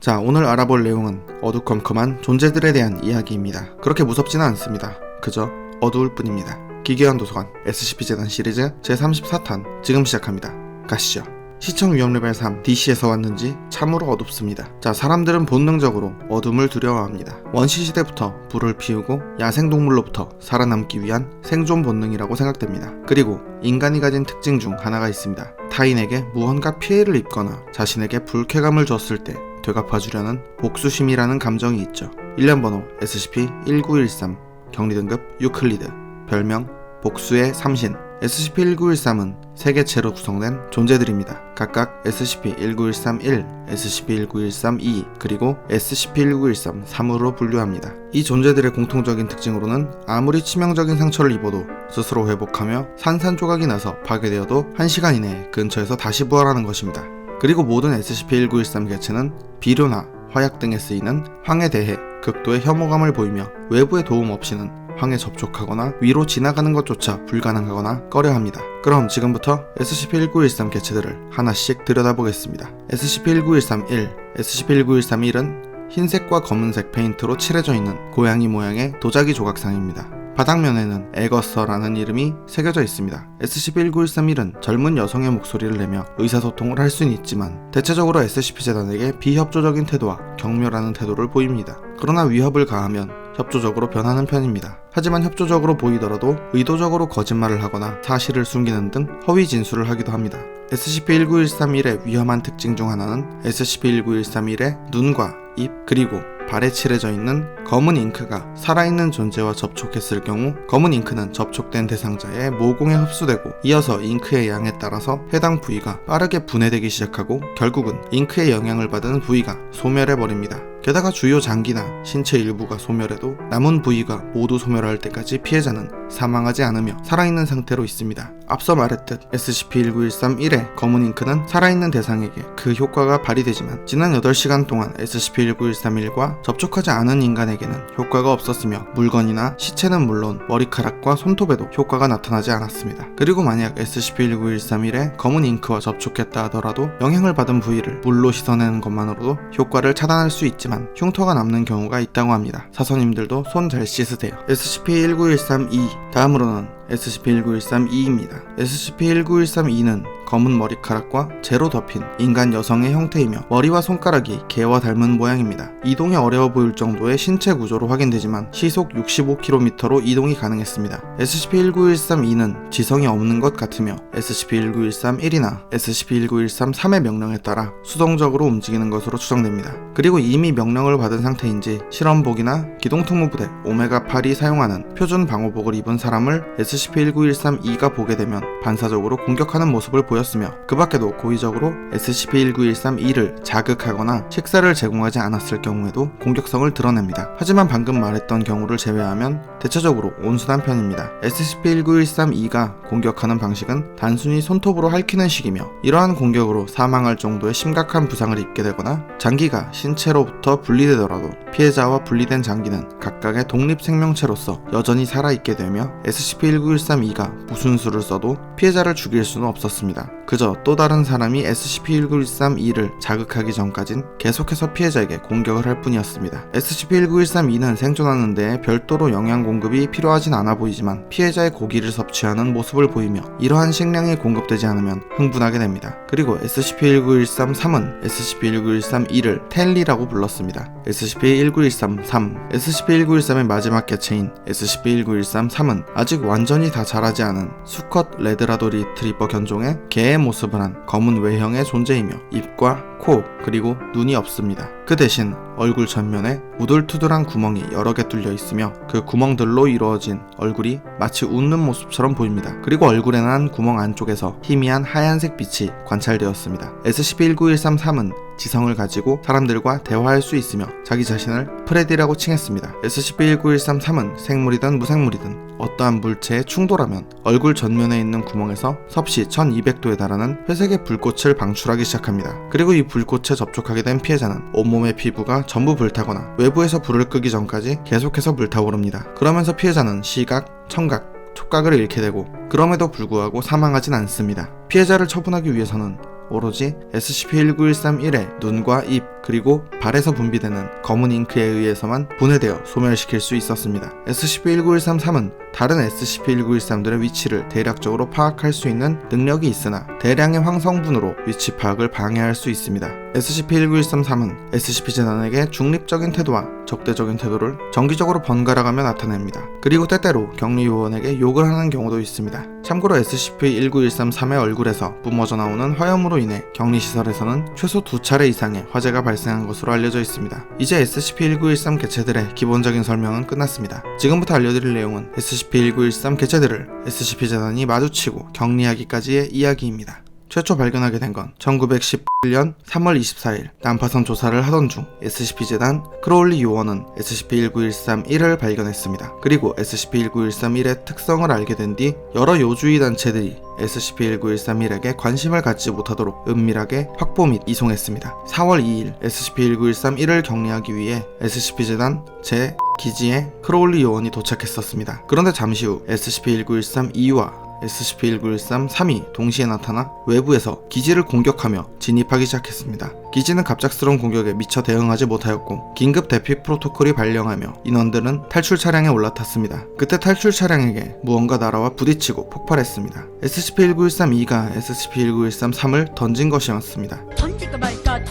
자, 오늘 알아볼 내용은 어두컴컴한 존재들에 대한 이야기입니다. 그렇게 무섭지는 않습니다. 그저 어두울 뿐입니다. 기괴한 도서관 SCP-재단 시리즈 제34탄 지금 시작합니다. 가시죠. 시청 위험 레벨 3 DC에서 왔는지 참으로 어둡습니다. 자, 사람들은 본능적으로 어둠을 두려워합니다. 원시 시대부터 불을 피우고 야생동물로부터 살아남기 위한 생존 본능이라고 생각됩니다. 그리고 인간이 가진 특징 중 하나가 있습니다. 타인에게 무언가 피해를 입거나 자신에게 불쾌감을 줬을 때 되갚아주려는 복수심이라는 감정이 있죠. 일련번호 SCP-1913 격리등급 유클리드 별명 복수의 삼신 SCP-1913은 3개체로 구성된 존재들입니다. 각각 SCP-19131, SCP-19132, 그리고 SCP-19133으로 분류합니다. 이 존재들의 공통적인 특징으로는 아무리 치명적인 상처를 입어도 스스로 회복하며 산산조각이 나서 파괴되어도 1시간 이내에 근처에서 다시 부활하는 것입니다. 그리고 모든 SCP-1913 개체는 비료나 화약 등에 쓰이는 황에 대해 극도의 혐오감을 보이며 외부의 도움 없이는 황에 접촉하거나 위로 지나가는 것조차 불가능하거나 꺼려합니다. 그럼 지금부터 SCP-1913 개체들을 하나씩 들여다보겠습니다. SCP-19131, SCP-19131은 흰색과 검은색 페인트로 칠해져 있는 고양이 모양의 도자기 조각상입니다. 바닥면에는 에거서라는 이름이 새겨져 있습니다. SCP-1913-1은 젊은 여성의 목소리를 내며 의사소통을 할 수는 있지만 대체적으로 SCP-재단에게 비협조적인 태도와 경멸하는 태도를 보입니다. 그러나 위협을 가하면 협조적으로 변하는 편입니다. 하지만 협조적으로 보이더라도 의도적으로 거짓말을 하거나 사실을 숨기는 등 허위 진술을 하기도 합니다. SCP-19131의 위험한 특징 중 하나는 SCP-19131의 눈과 입 그리고 발에 칠해져 있는 검은 잉크가 살아있는 존재와 접촉했을 경우 검은 잉크는 접촉된 대상자의 모공에 흡수되고 이어서 잉크의 양에 따라서 해당 부위가 빠르게 분해되기 시작하고 결국은 잉크의 영향을 받은 부위가 소멸해버립니다. 게다가 주요 장기나 신체 일부가 소멸해도 남은 부위가 모두 소멸할 때까지 피해자는 사망하지 않으며 살아있는 상태로 있습니다. 앞서 말했듯 SCP-19131의 검은 잉크는 살아있는 대상에게 그 효과가 발휘되지만 지난 8시간 동안 SCP-19131과 접촉하지 않은 인간에게는 효과가 없었으며 물건이나 시체는 물론 머리카락과 손톱에도 효과가 나타나지 않았습니다. 그리고 만약 SCP-19131의 검은 잉크와 접촉했다 하더라도 영향을 받은 부위를 물로 씻어내는 것만으로도 효과를 차단할 수 있지만 흉터가 남는 경우가 있다고 합니다. 사서님들도 손 잘 씻으세요. SCP-19132 다음으로는 SCP-19132입니다. SCP-19132는 검은 머리카락과 재로 덮인 인간 여성의 형태이며 머리와 손가락이 개와 닮은 모양입니다. 이동이 어려워 보일 정도의 신체 구조로 확인되지만 시속 65km로 이동이 가능했습니다. SCP-19132는 지성이 없는 것 같으며 SCP-19131이나 SCP-19133의 명령에 따라 수동적으로 움직이는 것으로 추정됩니다. 그리고 이미 명령을 받은 상태인지 실험복이나 기동특무부대 오메가8이 사용하는 표준 방호복을 입은 사람을 SCP-19132가 보게 되면 반사적으로 공격하는 모습을 보였으며 그 밖에도 고의적으로 SCP-19132를 자극하거나 식사를 제공하지 않았을 경우에도 공격성을 드러냅니다. 하지만 방금 말했던 경우를 제외하면 대체적으로 온순한 편입니다. SCP-19132가 공격하는 방식은 단순히 손톱으로 핥히는 식이며 이러한 공격으로 사망할 정도의 심각한 부상을 입게 되거나 장기가 신체로부터 분리되더라도 피해자와 분리된 장기는 각각의 독립생명체로서 여전히 살아있게 되며 SCP-19132가 무슨 수를 써도 피해자를 죽일 수는 없었습니다. 그저 또 다른 사람이 SCP-19132를 자극하기 전까진 계속해서 피해자에게 공격을 할 뿐이었습니다. SCP-19132는 생존하는 데 별도로 영양 공급이 필요하진 않아 보이지만 피해자의 고기를 섭취하는 모습을 보이며 이러한 식량이 공급되지 않으면 흥분하게 됩니다. 그리고 SCP-19133은 SCP-19132를 텔리라고 불렀습니다. SCP-19133, SCP-19133의 마지막 개체인 SCP-19133은 아직 완전히 다 자라지 않은 수컷 레드라도 리트리버 견종의 개의 모습을 한 검은 외형의 존재이며 입과 코 그리고 눈이 없습니다. 그 대신 얼굴 전면에 우둘투둘한 구멍이 여러 개 뚫려 있으며 그 구멍들로 이루어진 얼굴이 마치 웃는 모습처럼 보입니다. 그리고 얼굴에 난 구멍 안쪽에서 희미한 하얀색 빛이 관찰되었습니다. SCP-19133은 지성을 가지고 사람들과 대화할 수 있으며 자기 자신을 프레디라고 칭했습니다. SCP-19133은 생물이든 무생물이든 어떠한 물체에 충돌하면 얼굴 전면에 있는 구멍에서 섭씨 1200도에 달하는 회색의 불꽃을 방출하기 시작합니다. 그리고 이 불꽃에 접촉하게 된 피해자는 온몸의 피부가 전부 불타거나 외부에서 불을 끄기 전까지 계속해서 불타오릅니다. 그러면서 피해자는 시각, 청각, 촉각을 잃게 되고 그럼에도 불구하고 사망하진 않습니다. 피해자를 처분하기 위해서는 오로지 SCP-19131의 눈과 입 그리고 발에서 분비되는 검은 잉크에 의해서만 분해되어 소멸시킬 수 있었습니다. SCP-19133은 다른 SCP-1913들의 위치를 대략적으로 파악할 수 있는 능력이 있으나 대량의 황성분으로 위치 파악을 방해할 수 있습니다. SCP-19133은 SCP-재단에게 중립적인 태도와 적대적인 태도를 정기적으로 번갈아가며 나타냅니다. 그리고 때때로 격리요원에게 욕을 하는 경우도 있습니다. 참고로 SCP-19133의 얼굴에서 뿜어져 나오는 화염으로 인해 격리시설에서는 최소 2차례 이상의 화재가 발생한 것으로 알려져 있습니다. 이제 SCP-1913 개체들의 기본적인 설명은 끝났습니다. 지금부터 알려드릴 내용은 SCP-1913 개체들을 SCP-재단이 마주치고 격리하기까지의 이야기입니다. 최초 발견하게 된 건 1911년 3월 24일 난파선 조사를 하던 중 SCP-재단 크로울리 요원은 SCP-19131을 발견했습니다. 그리고 SCP-19131의 특성을 알게 된 뒤 여러 요주의 단체들이 SCP-19131에게 관심을 갖지 못하도록 은밀하게 확보 및 이송했습니다. 4월 2일 SCP-19131을 격리하기 위해 SCP-재단 제 기지에 크로울리 요원이 도착했었습니다. 그런데 잠시 후 SCP-19132와 SCP-19133이 동시에 나타나 외부에서 기지를 공격하며 진입하기 시작했습니다. 기지는 갑작스러운 공격에 미처 대응하지 못하였고 긴급 대피 프로토콜이 발령하며 인원들은 탈출 차량에 올라탔습니다. 그때 탈출 차량에게 무언가 날아와 부딪히고 폭발했습니다. SCP-19132가 SCP-19133을 던진 것이었습니다. 던질까 말까.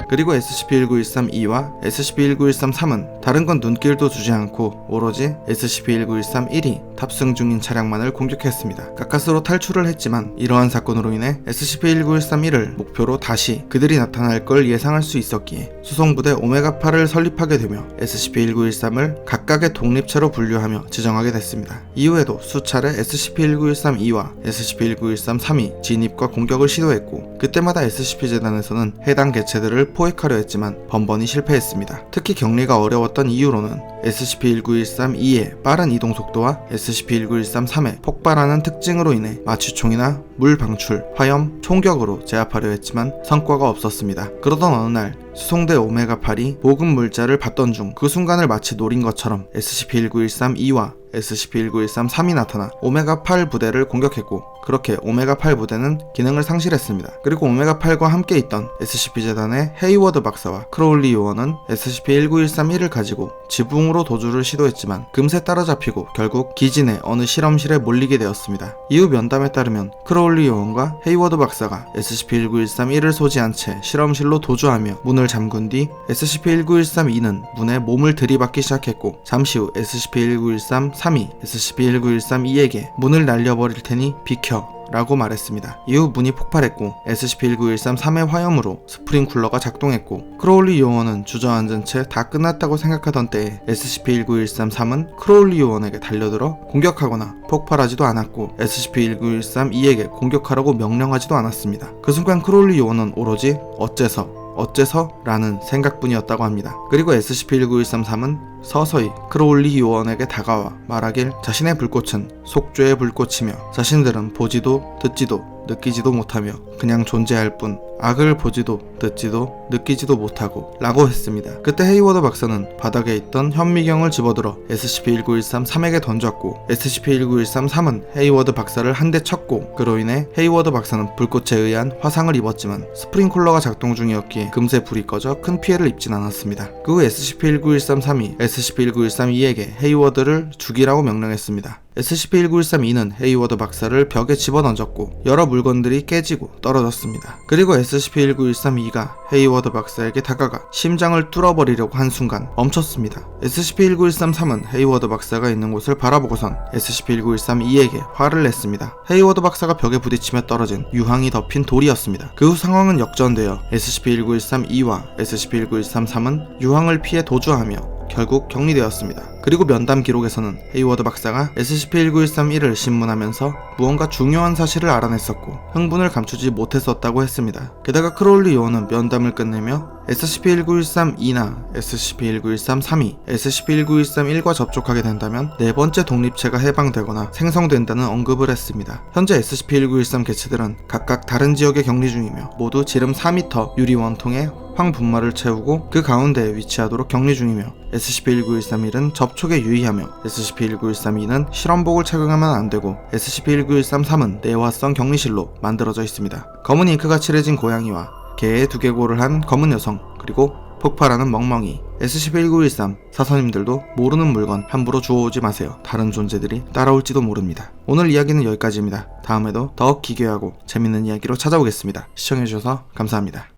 그리고 SCP-19132와 SCP-19133은 다른 건 눈길도 주지 않고 오로지 SCP-19131이 탑승 중인 차량만을 공격했습니다. 가까스로 탈출을 했지만 이러한 사건으로 인해 SCP-19131을 목표로 다시 그들이 나타날 걸 예상할 수 있었기에 수송부대 오메가8을 설립하게 되며 SCP-19133을 각각의 독립체로 분류하며 지정하게 됐습니다. 이후에도 수차례 SCP-19132와 SCP-19133이 진입과 공격을 시도했고 그때마다 SCP-재단에서는 해당 개체들을 포획하려 했지만 번번이 실패했습니다. 특히 격리가 어려웠던 이유로는 SCP-19132의 빠른 이동 속도와 SCP-19133의 폭발하는 특징으로 인해 마취총이나 물 방출, 화염, 총격으로 제압하려 했지만 성과가 없었습니다. 그러던 어느 날 수송대 오메가8이 보급 물자를 받던 중 그 순간을 마치 노린 것처럼 SCP-19132와 SCP-19133이 나타나 오메가8 부대를 공격했고 그렇게 오메가8 부대는 기능을 상실했습니다. 그리고 오메가8과 함께 있던 SCP-재단의 헤이워드 박사와 크로울리 요원은 SCP-19131을 가지고 지붕으로 도주를 시도했지만 금세 따라잡히고 결국 기지 내 어느 실험실에 몰리게 되었습니다. 이후 면담에 따르면 크로울리 요원과 헤이워드 박사가 SCP-19131을 소지한 채 실험실로 도주하며 문을 잠근 뒤 SCP-19132는 문에 몸을 들이받기 시작했고 잠시 후 SCP-19133이 SCP-19132에게 문을 날려버릴 테니 비켜 라고 말했습니다. 이후 문이 폭발했고 SCP-19133의 화염으로 스프링쿨러가 작동했고 크로울리 요원은 주저앉은 채 다 끝났다고 생각하던 때에 SCP-19133은 크로울리 요원에게 달려들어 공격하거나 폭발하지도 않았고 SCP-19132에게 공격하라고 명령하지도 않았습니다. 그 순간 크로울리 요원은 오로지 어째서라는 생각뿐이었다고 합니다. 그리고 SCP-19133은 서서히 크로울리 요원에게 다가와 말하길 자신의 불꽃은 속죄의 불꽃이며 자신들은 보지도 듣지도 느끼지도 못하며 그냥 존재할 뿐 악을 보지도 듣지도 느끼지도 못하고 라고 했습니다. 그때 헤이워드 박사는 바닥에 있던 현미경을 집어들어 SCP-19133에게 던졌고 SCP-19133은 헤이워드 박사를 한 대 쳤고 그로 인해 헤이워드 박사는 불꽃에 의한 화상을 입었지만 스프링쿨러가 작동 중이었기에 금세 불이 꺼져 큰 피해를 입진 않았습니다. 그 후 SCP-19133이 SCP-19132에게 헤이워드를 죽이라고 명령했습니다. SCP-19132는 헤이워드 박사를 벽에 집어던졌고 여러 물건들이 깨지고 떨어졌습니다. 그리고 SCP-19132가 헤이워드 박사에게 다가가 심장을 뚫어버리려고 한 순간 멈췄습니다. SCP-19133은 헤이워드 박사가 있는 곳을 바라보고선 SCP-19132에게 화를 냈습니다. 헤이워드 박사가 벽에 부딪히며 떨어진 유황이 덮인 돌이었습니다. 그 후 상황은 역전되어 SCP-19132와 SCP-19133은 유황을 피해 도주하며 결국 격리되었습니다. 그리고 면담 기록에서는 헤이워드 박사가 SCP-19131을 신문하면서 무언가 중요한 사실을 알아냈었고 흥분을 감추지 못했었다고 했습니다. 게다가 크로울리 요원은 면담을 끝내며 SCP-19132나 SCP-19133이 SCP-19131과 접촉하게 된다면 네 번째 독립체가 해방되거나 생성된다는 언급을 했습니다. 현재 SCP-191 개체들은 각각 다른 지역에 격리 중이며 모두 지름 4m 유리 원통에 황분말을 채우고 그 가운데에 위치하도록 격리 중이며 SCP-19131은 접촉에 유의하며 SCP-19132는 실험복을 착용하면 안되고 SCP-19133은 내화성 격리실로 만들어져 있습니다. 검은 잉크가 칠해진 고양이와 개의 두개골을 한 검은 여성, 그리고 폭발하는 멍멍이. SCP-1913 사서님들도 모르는 물건 함부로 주워오지 마세요. 다른 존재들이 따라올지도 모릅니다. 오늘 이야기는 여기까지입니다. 다음에도 더욱 기괴하고 재밌는 이야기로 찾아오겠습니다. 시청해주셔서 감사합니다.